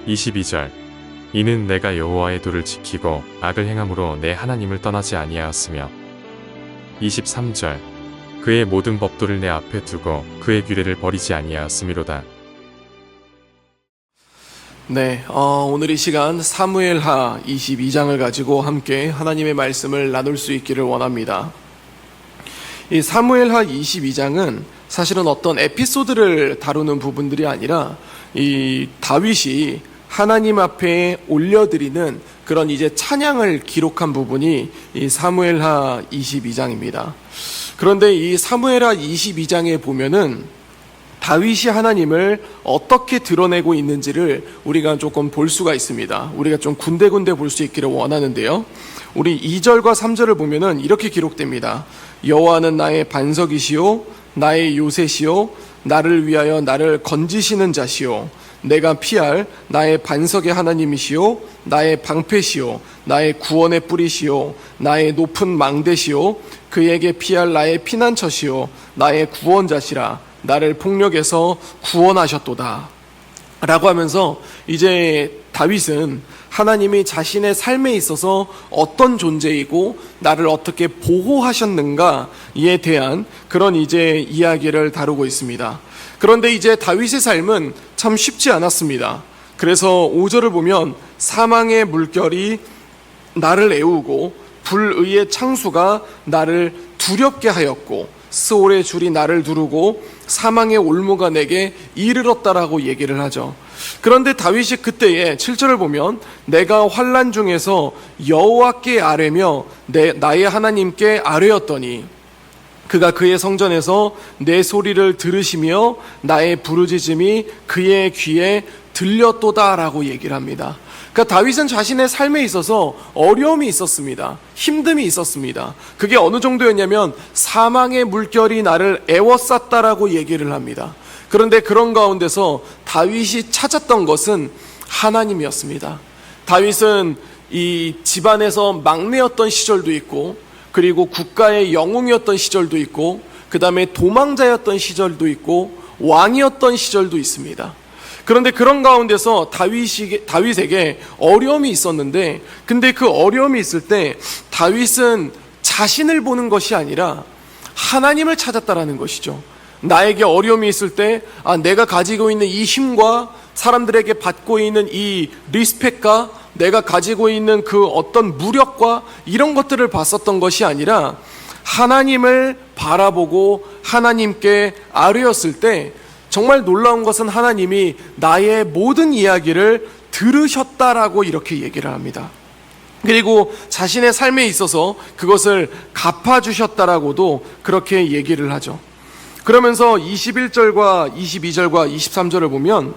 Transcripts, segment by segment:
22절 이는 내가 여호와의 도를 지키고 악을 행함으로 내 하나님을 떠나지 아니하였으며 23절 그의 모든 법도를 내 앞에 두고 그의 규례를 버리지 아니하였음이로다. 네, 오늘 이 시간 사무엘하 22장을 가지고 함께 하나님의 말씀을 나눌 수 있기를 원합니다. 이 사무엘하 22장은 사실은 어떤 에피소드를 다루는 부분들이 아니라 이 다윗이 하나님 앞에 올려드리는 그런 이제 찬양을 기록한 부분이 이 사무엘하 22장입니다. 그런데 이 사무엘하 22장에 보면은 다윗이 하나님을 어떻게 드러내고 있는지를 우리가 조금 볼 수가 있습니다. 우리가 좀 군데군데 볼 수 있기를 원하는데요. 우리 2절과 3절을 보면은 이렇게 기록됩니다. 여호와는 나의 반석이시요 나의 요새시요 나를 위하여 나를 건지시는 자시요 내가 피할 나의 반석의 하나님이시요 나의 방패시요 나의 구원의 뿌리시요 나의 높은 망대시요 그에게 피할 나의 피난처시요 나의 구원자시라 나를 폭력에서 구원하셨도다 라고 하면서 이제 다윗은 하나님이 자신의 삶에 있어서 어떤 존재이고 나를 어떻게 보호하셨는가에 대한 그런 이제 이야기를 다루고 있습니다. 그런데 이제 다윗의 삶은 참 쉽지 않았습니다. 그래서 5절을 보면 사망의 물결이 나를 애우고 불의의 창수가 나를 두렵게 하였고 스올의 줄이 나를 두르고 사망의 올무가 내게 이르렀다라고 얘기를 하죠. 그런데 다윗이 그때에 7절을 보면 내가 환난 중에서 여호와께 아뢰며 나의 하나님께 아뢰었더니 그가 그의 성전에서 내 소리를 들으시며 나의 부르짖음이 그의 귀에 들렸도다라고 얘기를 합니다. 그러니까 다윗은 자신의 삶에 있어서 어려움이 있었습니다. 힘듦이 있었습니다. 그게 어느 정도였냐면 사망의 물결이 나를 애워쌌다라고 얘기를 합니다. 그런데 그런 가운데서 다윗이 찾았던 것은 하나님이었습니다. 다윗은 이 집안에서 막내였던 시절도 있고 그리고 국가의 영웅이었던 시절도 있고 그 다음에 도망자였던 시절도 있고 왕이었던 시절도 있습니다. 그런데 그런 가운데서 다윗에게 어려움이 있었는데 근데 그 어려움이 있을 때 다윗은 자신을 보는 것이 아니라 하나님을 찾았다라는 것이죠. 나에게 어려움이 있을 때 내가 가지고 있는 이 힘과 사람들에게 받고 있는 이 리스펙과 내가 가지고 있는 그 어떤 무력과 이런 것들을 봤었던 것이 아니라 하나님을 바라보고 하나님께 아뢰었을 때 정말 놀라운 것은 하나님이 나의 모든 이야기를 들으셨다라고 이렇게 얘기를 합니다. 그리고 자신의 삶에 있어서 그것을 갚아주셨다라고도 그렇게 얘기를 하죠. 그러면서 21절과 22절과 23절을 보면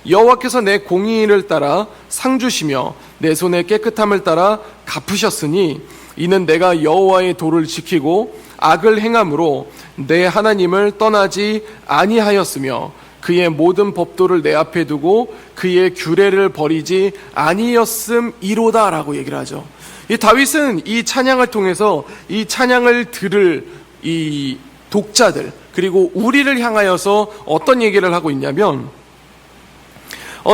여호와께서 내 공의를 따라 상 주시며 내 손의 깨끗함을 따라 갚으셨으니 이는 내가 여호와의 도를 지키고 악을 행함으로 내 하나님을 떠나지 아니하였으며 그의 모든 법도를 내 앞에 두고 그의 규례를 버리지 아니었음이로다라고 얘기를 하죠. 이 다윗은 이 찬양을 통해서 이 찬양을 들을 이 독자들 그리고 우리를 향하여서 어떤 얘기를 하고 있냐면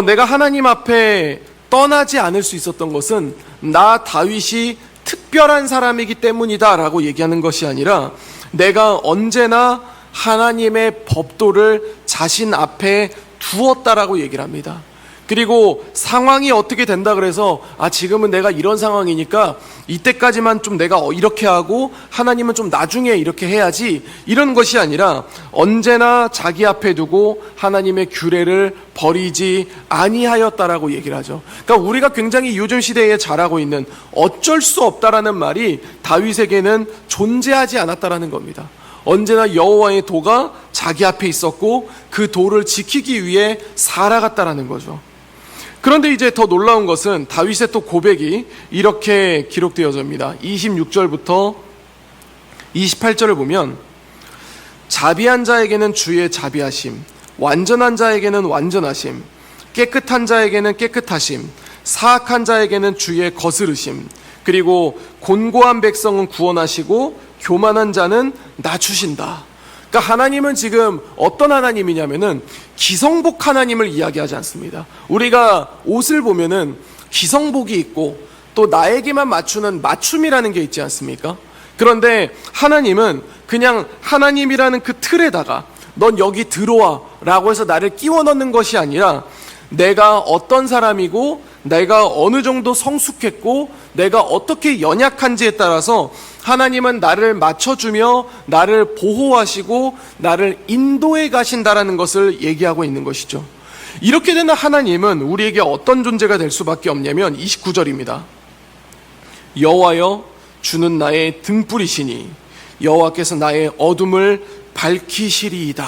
내가 하나님 앞에 떠나지 않을 수 있었던 것은 나 다윗이 특별한 사람이기 때문이다 라고 얘기하는 것이 아니라 내가 언제나 하나님의 법도를 자신 앞에 두었다라고 얘기를 합니다. 그리고 상황이 어떻게 된다 그래서 지금은 내가 이런 상황이니까 이때까지만 좀 내가 이렇게 하고 하나님은 좀 나중에 이렇게 해야지 이런 것이 아니라 언제나 자기 앞에 두고 하나님의 규례를 버리지 아니하였다라고 얘기를 하죠. 그러니까 우리가 굉장히 요즘 시대에 잘하고 있는 어쩔 수 없다라는 말이 다윗에게는 존재하지 않았다라는 겁니다. 언제나 여호와의 도가 자기 앞에 있었고 그 도를 지키기 위해 살아갔다라는 거죠. 그런데 이제 더 놀라운 것은 다윗의 또 고백이 이렇게 기록되어집니다. 26절부터 28절을 보면 자비한 자에게는 주의 자비하심, 완전한 자에게는 완전하심, 깨끗한 자에게는 깨끗하심, 사악한 자에게는 주의 거스르심, 그리고 곤고한 백성은 구원하시고 교만한 자는 낮추신다. 그러니까 하나님은 지금 어떤 하나님이냐면은 기성복 하나님을 이야기하지 않습니다. 우리가 옷을 보면은 기성복이 있고 또 나에게만 맞추는 맞춤이라는 게 있지 않습니까? 그런데 하나님은 그냥 하나님이라는 그 틀에다가 넌 여기 들어와 라고 해서 나를 끼워 넣는 것이 아니라 내가 어떤 사람이고 내가 어느 정도 성숙했고 내가 어떻게 연약한지에 따라서 하나님은 나를 맞춰주며 나를 보호하시고 나를 인도해 가신다라는 것을 얘기하고 있는 것이죠. 이렇게 되는 하나님은 우리에게 어떤 존재가 될 수밖에 없냐면 29절입니다. 여호와여 주는 나의 등불이시니 여호와께서 나의 어둠을 밝히시리이다.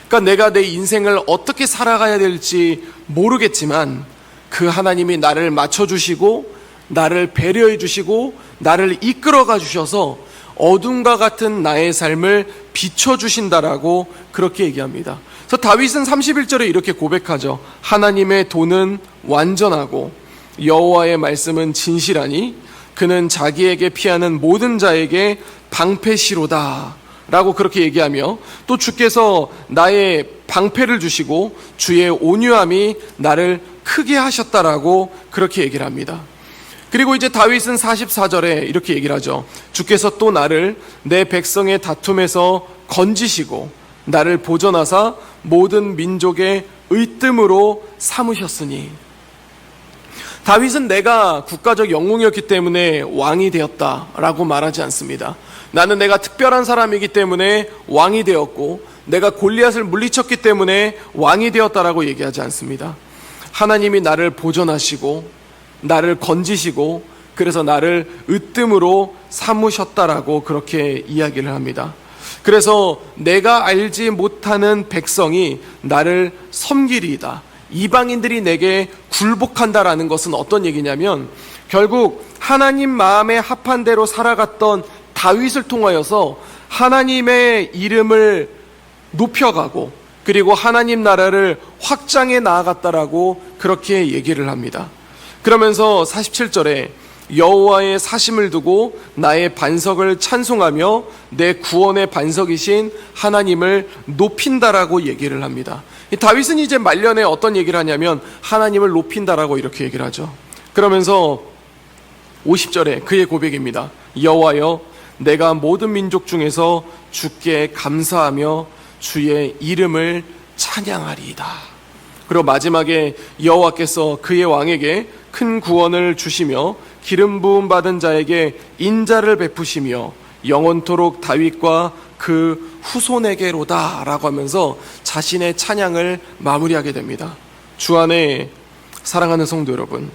그러니까 내가 내 인생을 어떻게 살아가야 될지 모르겠지만 그 하나님이 나를 맞춰주시고 나를 배려해 주시고 나를 이끌어가 주셔서 어둠과 같은 나의 삶을 비춰주신다라고 그렇게 얘기합니다. 그래서 다윗은 31절에 이렇게 고백하죠. 하나님의 도는 완전하고 여호와의 말씀은 진실하니 그는 자기에게 피하는 모든 자에게 방패시로다 라고 그렇게 얘기하며 또 주께서 나의 방패를 주시고 주의 온유함이 나를 크게 하셨다라고 그렇게 얘기를 합니다. 그리고 이제 다윗은 44절에 이렇게 얘기를 하죠. 주께서 또 나를 내 백성의 다툼에서 건지시고 나를 보존하사 모든 민족의 의뜸으로 삼으셨으니. 다윗은 내가 국가적 영웅이었기 때문에 왕이 되었다라고 말하지 않습니다. 나는 내가 특별한 사람이기 때문에 왕이 되었고 내가 골리앗을 물리쳤기 때문에 왕이 되었다라고 얘기하지 않습니다. 하나님이 나를 보존하시고 나를 건지시고 그래서 나를 으뜸으로 삼으셨다라고 그렇게 이야기를 합니다. 그래서 내가 알지 못하는 백성이 나를 섬기리이다. 이방인들이 내게 굴복한다라는 것은 어떤 얘기냐면 결국 하나님 마음에 합한 대로 살아갔던 다윗을 통하여서 하나님의 이름을 높여가고 그리고 하나님 나라를 확장해 나아갔다라고 그렇게 얘기를 합니다. 그러면서 47절에 여호와의 사심을 두고 나의 반석을 찬송하며 내 구원의 반석이신 하나님을 높인다라고 얘기를 합니다. 다윗은 이제 말년에 어떤 얘기를 하냐면 하나님을 높인다라고 이렇게 얘기를 하죠. 그러면서 50절에 그의 고백입니다. 여호와여 내가 모든 민족 중에서 주께 감사하며 주의 이름을 찬양하리이다. 그리고 마지막에 여호와께서 그의 왕에게 큰 구원을 주시며 기름 부음 받은 자에게 인자를 베푸시며 영원토록 다윗과 그 후손에게로다 라고 하면서 자신의 찬양을 마무리하게 됩니다. 주 안에 사랑하는 성도 여러분,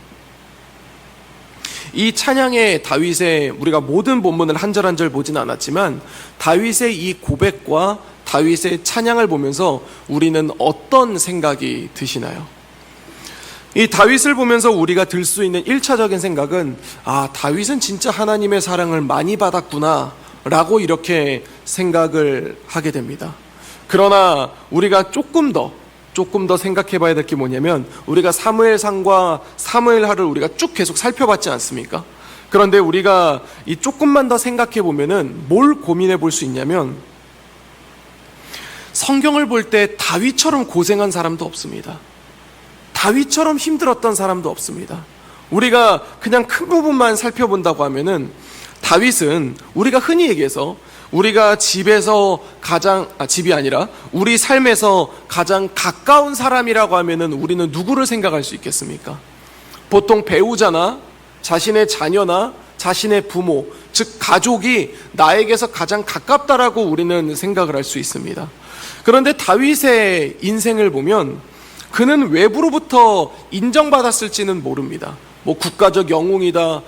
이 찬양의 다윗의 우리가 모든 본문을 한 절 한 절 보진 않았지만 다윗의 이 고백과 다윗의 찬양을 보면서 우리는 어떤 생각이 드시나요? 이 다윗을 보면서 우리가 들 수 있는 1차적인 생각은 다윗은 진짜 하나님의 사랑을 많이 받았구나 라고 이렇게 생각을 하게 됩니다. 그러나 우리가 조금 더 생각해 봐야 될 게 뭐냐면 우리가 사무엘상과 사무엘하를 우리가 쭉 계속 살펴봤지 않습니까? 그런데 우리가 이 조금만 더 생각해 보면은 뭘 고민해 볼 수 있냐면 성경을 볼 때 다윗처럼 고생한 사람도 없습니다. 다윗처럼 힘들었던 사람도 없습니다. 우리가 그냥 큰 부분만 살펴본다고 하면은 다윗은 우리가 흔히 얘기해서 우리가 집에서 집이 아니라 우리 삶에서 가장 가까운 사람이라고 하면은 우리는 누구를 생각할 수 있겠습니까? 보통 배우자나 자신의 자녀나 자신의 부모, 즉 가족이 나에게서 가장 가깝다라고 우리는 생각을 할 수 있습니다. 그런데 다윗의 인생을 보면 그는 외부로부터 인정받았을지는 모릅니다. 국가적 영웅이다,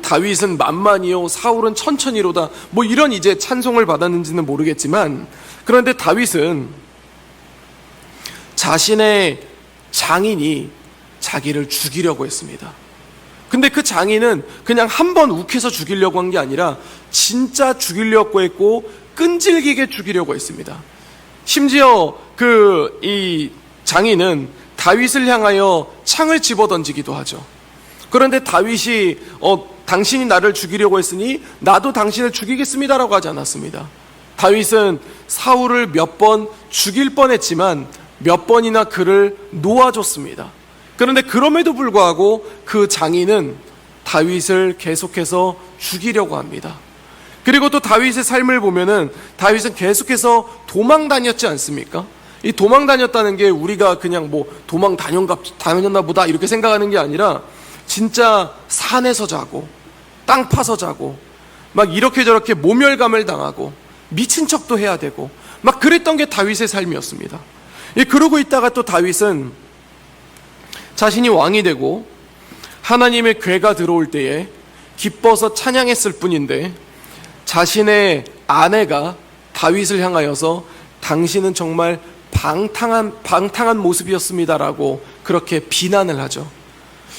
다윗은 만만이요, 사울은 천천히로다, 이런 이제 찬송을 받았는지는 모르겠지만, 그런데 다윗은 자신의 장인이 자기를 죽이려고 했습니다. 근데 그 장인은 그냥 한번 욱해서 죽이려고 한 게 아니라 진짜 죽이려고 했고 끈질기게 죽이려고 했습니다. 심지어 이 장인은 다윗을 향하여 창을 집어던지기도 하죠. 그런데 다윗이 당신이 나를 죽이려고 했으니 나도 당신을 죽이겠습니다라고 하지 않았습니다. 다윗은 사울을 몇 번 죽일 뻔했지만 몇 번이나 그를 놓아줬습니다. 그런데 그럼에도 불구하고 그 장인은 다윗을 계속해서 죽이려고 합니다. 그리고 또 다윗의 삶을 보면은 다윗은 계속해서 도망 다녔지 않습니까? 이 도망 다녔다는 게 우리가 그냥 뭐 도망 다녔나 보다 이렇게 생각하는 게 아니라 진짜 산에서 자고 땅 파서 자고 막 이렇게 저렇게 모멸감을 당하고 미친 척도 해야 되고 막 그랬던 게 다윗의 삶이었습니다. 그러고 있다가 또 다윗은 자신이 왕이 되고 하나님의 괴가 들어올 때에 기뻐서 찬양했을 뿐인데 자신의 아내가 다윗을 향하여서 당신은 정말 방탕한 모습이었습니다라고 그렇게 비난을 하죠.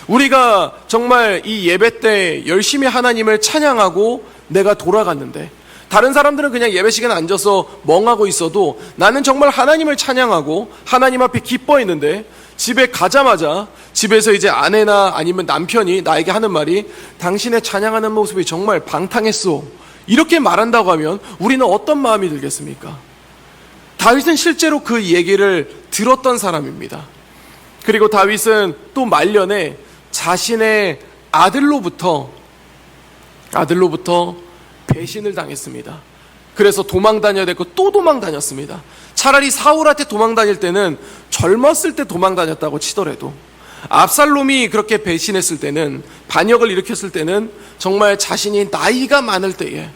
우리가 정말 이 예배 때 열심히 하나님을 찬양하고 내가 돌아갔는데 다른 사람들은 그냥 예배 시간에 앉아서 멍하고 있어도 나는 정말 하나님을 찬양하고 하나님 앞에 기뻐했는데 집에 가자마자 집에서 이제 아내나 아니면 남편이 나에게 하는 말이 당신의 찬양하는 모습이 정말 방탕했소 이렇게 말한다고 하면 우리는 어떤 마음이 들겠습니까? 다윗은 실제로 그 얘기를 들었던 사람입니다. 그리고 다윗은 또 말년에 자신의 아들로부터 배신을 당했습니다. 그래서 도망 다녀야 됐고 또 도망 다녔습니다. 차라리 사울한테 도망 다닐 때는 젊었을 때 도망 다녔다고 치더라도 압살롬이 그렇게 배신했을 때는 반역을 일으켰을 때는 정말 자신이 나이가 많을 때에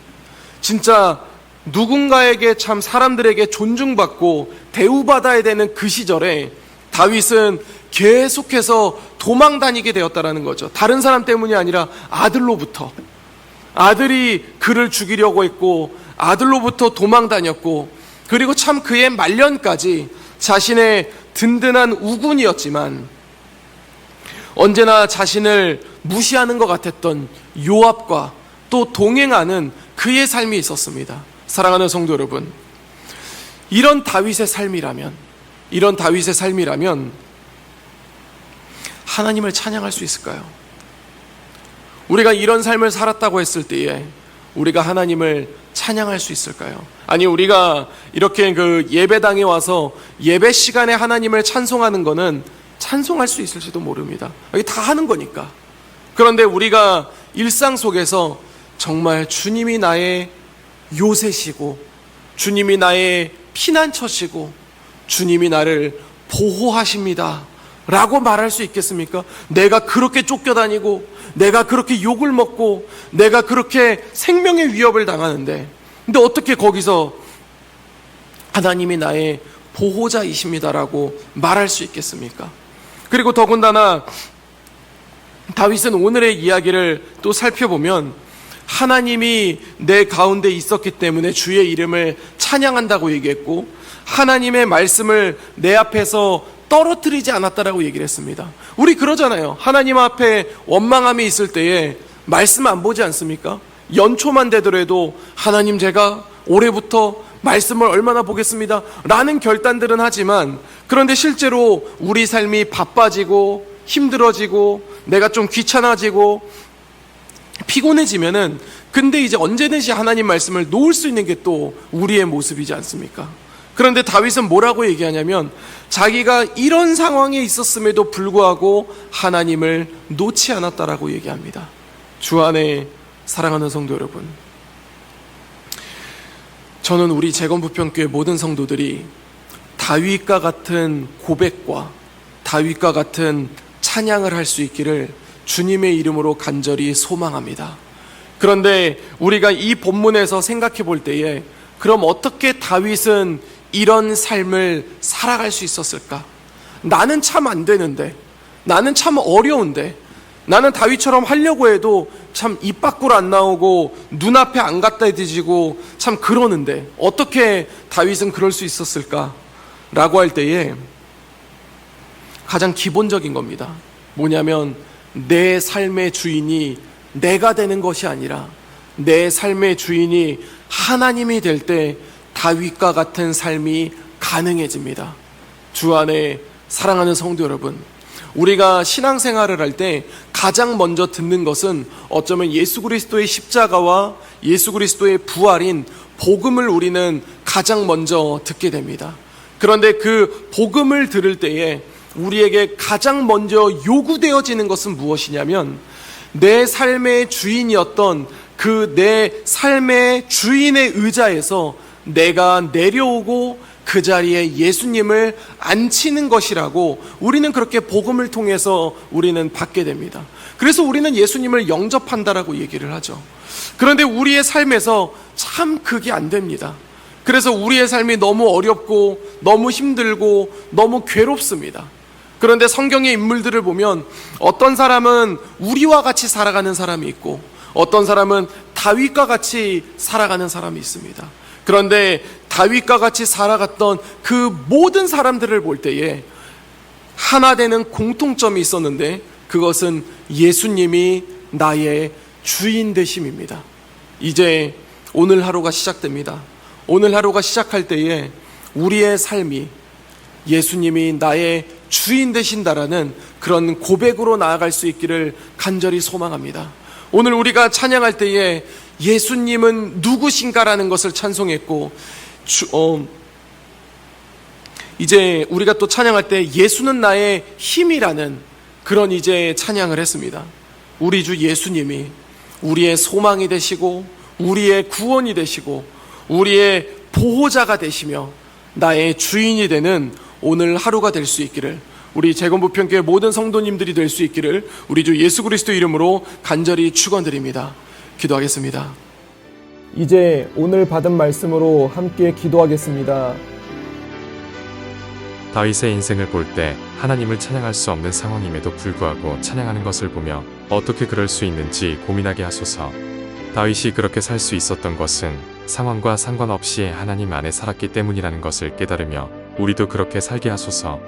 진짜 누군가에게 참 사람들에게 존중받고 대우받아야 되는 그 시절에 다윗은 계속해서 도망 다니게 되었다라는 거죠. 다른 사람 때문이 아니라 아들로부터. 아들이 그를 죽이려고 했고 아들로부터 도망 다녔고 그리고 참 그의 말년까지 자신의 든든한 우군이었지만 언제나 자신을 무시하는 것 같았던 요압과 또 동행하는 그의 삶이 있었습니다. 사랑하는 성도 여러분, 이런 다윗의 삶이라면 하나님을 찬양할 수 있을까요? 우리가 이런 삶을 살았다고 했을 때에 우리가 하나님을 찬양할 수 있을까요? 아니 우리가 이렇게 그 예배당에 와서 예배 시간에 하나님을 찬송하는 거는 찬송할 수 있을지도 모릅니다. 이게 다 하는 거니까. 그런데 우리가 일상 속에서 정말 주님이 나의 요새시고 주님이 나의 피난처시고 주님이 나를 보호하십니다 라고 말할 수 있겠습니까? 내가 그렇게 쫓겨다니고 내가 그렇게 욕을 먹고 내가 그렇게 생명의 위협을 당하는데 근데 어떻게 거기서 하나님이 나의 보호자이십니다라고 말할 수 있겠습니까? 그리고 더군다나 다윗은 오늘의 이야기를 또 살펴보면 하나님이 내 가운데 있었기 때문에 주의 이름을 찬양한다고 얘기했고 하나님의 말씀을 내 앞에서 떨어뜨리지 않았다라고 얘기를 했습니다. 우리 그러잖아요. 하나님 앞에 원망함이 있을 때에 말씀 안 보지 않습니까? 연초만 되더라도 하나님 제가 올해부터 말씀을 얼마나 보겠습니다 라는 결단들은 하지만 그런데 실제로 우리 삶이 바빠지고 힘들어지고 내가 좀 귀찮아지고 피곤해지면은 근데 이제 언제든지 하나님 말씀을 놓을 수 있는 게 또 우리의 모습이지 않습니까? 그런데 다윗은 뭐라고 얘기하냐면 자기가 이런 상황에 있었음에도 불구하고 하나님을 놓지 않았다라고 얘기합니다. 주 안에 사랑하는 성도 여러분, 저는 우리 재건부평교회 모든 성도들이 다윗과 같은 고백과 다윗과 같은 찬양을 할 수 있기를 주님의 이름으로 간절히 소망합니다. 그런데 우리가 이 본문에서 생각해 볼 때에 그럼 어떻게 다윗은 이런 삶을 살아갈 수 있었을까? 나는 참 안 되는데, 나는 참 어려운데, 나는 다윗처럼 하려고 해도 참 입 밖으로 안 나오고 눈앞에 안 갖다 대지고 참 그러는데 어떻게 다윗은 그럴 수 있었을까? 라고 할 때에 가장 기본적인 겁니다. 뭐냐면 내 삶의 주인이 내가 되는 것이 아니라 내 삶의 주인이 하나님이 될 때 다윗과 같은 삶이 가능해집니다. 주 안에 사랑하는 성도 여러분, 우리가 신앙생활을 할 때 가장 먼저 듣는 것은 어쩌면 예수 그리스도의 십자가와 예수 그리스도의 부활인 복음을 우리는 가장 먼저 듣게 됩니다. 그런데 그 복음을 들을 때에 우리에게 가장 먼저 요구되어지는 것은 무엇이냐면 내 삶의 주인이었던 그 내 삶의 주인의 의자에서 내가 내려오고 그 자리에 예수님을 앉히는 것이라고 우리는 그렇게 복음을 통해서 우리는 받게 됩니다. 그래서 우리는 예수님을 영접한다라고 얘기를 하죠. 그런데 우리의 삶에서 참 그게 안 됩니다. 그래서 우리의 삶이 너무 어렵고 너무 힘들고 너무 괴롭습니다. 그런데 성경의 인물들을 보면 어떤 사람은 우리와 같이 살아가는 사람이 있고 어떤 사람은 다윗과 같이 살아가는 사람이 있습니다. 그런데 다윗과 같이 살아갔던 그 모든 사람들을 볼 때에 하나 되는 공통점이 있었는데 그것은 예수님이 나의 주인 되심입니다. 이제 오늘 하루가 시작됩니다. 오늘 하루가 시작할 때에 우리의 삶이 예수님이 나의 주인 되신다라는 그런 고백으로 나아갈 수 있기를 간절히 소망합니다. 오늘 우리가 찬양할 때에 예수님은 누구신가라는 것을 찬송했고 이제 우리가 또 찬양할 때 예수는 나의 힘이라는 그런 이제 찬양을 했습니다. 우리 주 예수님이 우리의 소망이 되시고 우리의 구원이 되시고 우리의 보호자가 되시며 나의 주인이 되는 오늘 하루가 될 수 있기를 우리 재건부평교회 모든 성도님들이 될 수 있기를 우리 주 예수 그리스도 이름으로 간절히 축원드립니다. 기도하겠습니다. 이제 오늘 받은 말씀으로 함께 기도하겠습니다. 다윗의 인생을 볼 때 하나님을 찬양할 수 없는 상황임에도 불구하고 찬양하는 것을 보며 어떻게 그럴 수 있는지 고민하게 하소서. 다윗이 그렇게 살 수 있었던 것은 상황과 상관없이 하나님 안에 살았기 때문이라는 것을 깨달으며 우리도 그렇게 살게 하소서.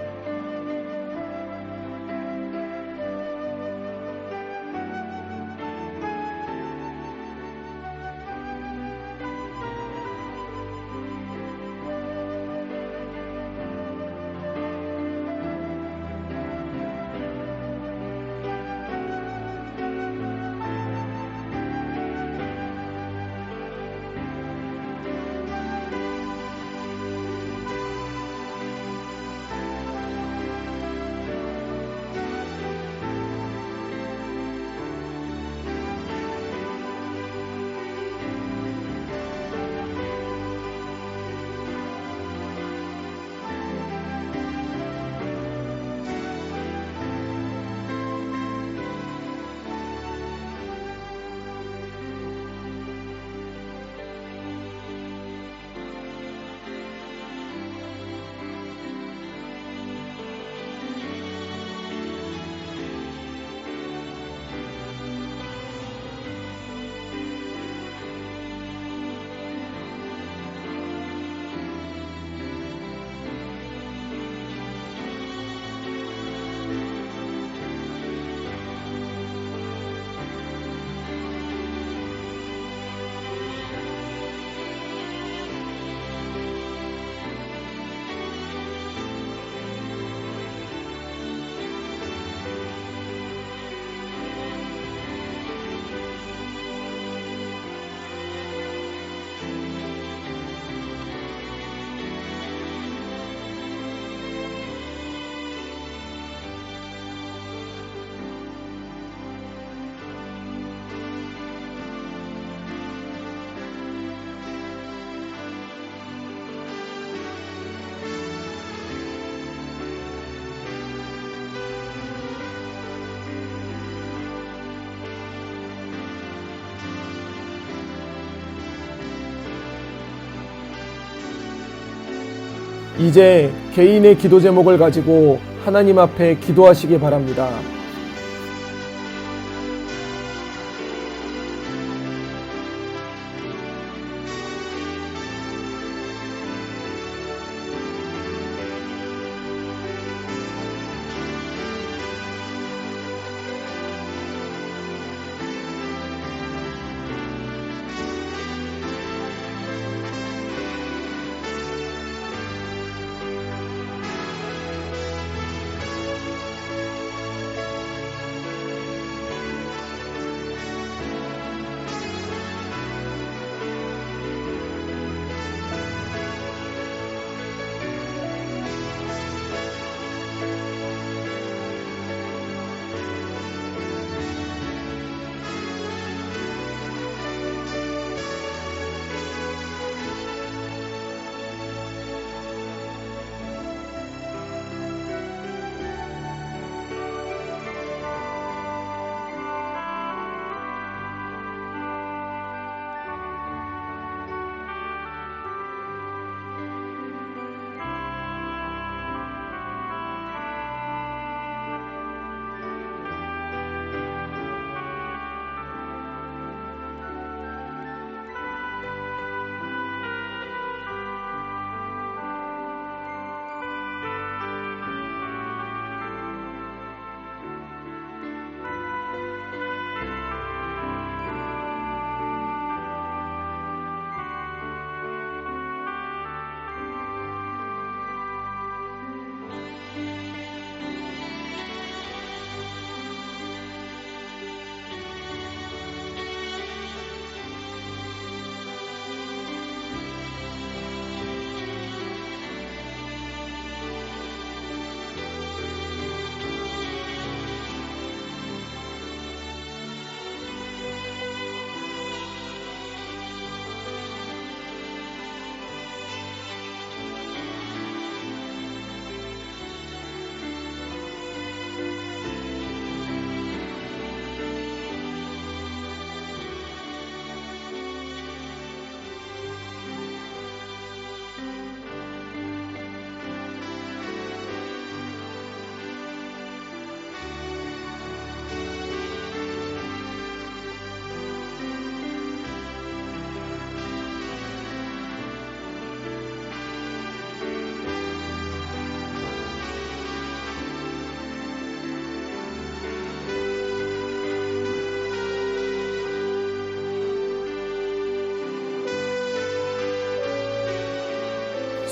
이제 개인의 기도 제목을 가지고 하나님 앞에 기도하시기 바랍니다.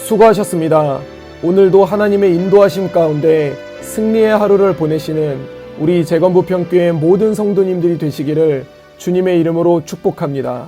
수고하셨습니다. 오늘도 하나님의 인도하심 가운데 승리의 하루를 보내시는 우리 재건부평교회 모든 성도님들이 되시기를 주님의 이름으로 축복합니다.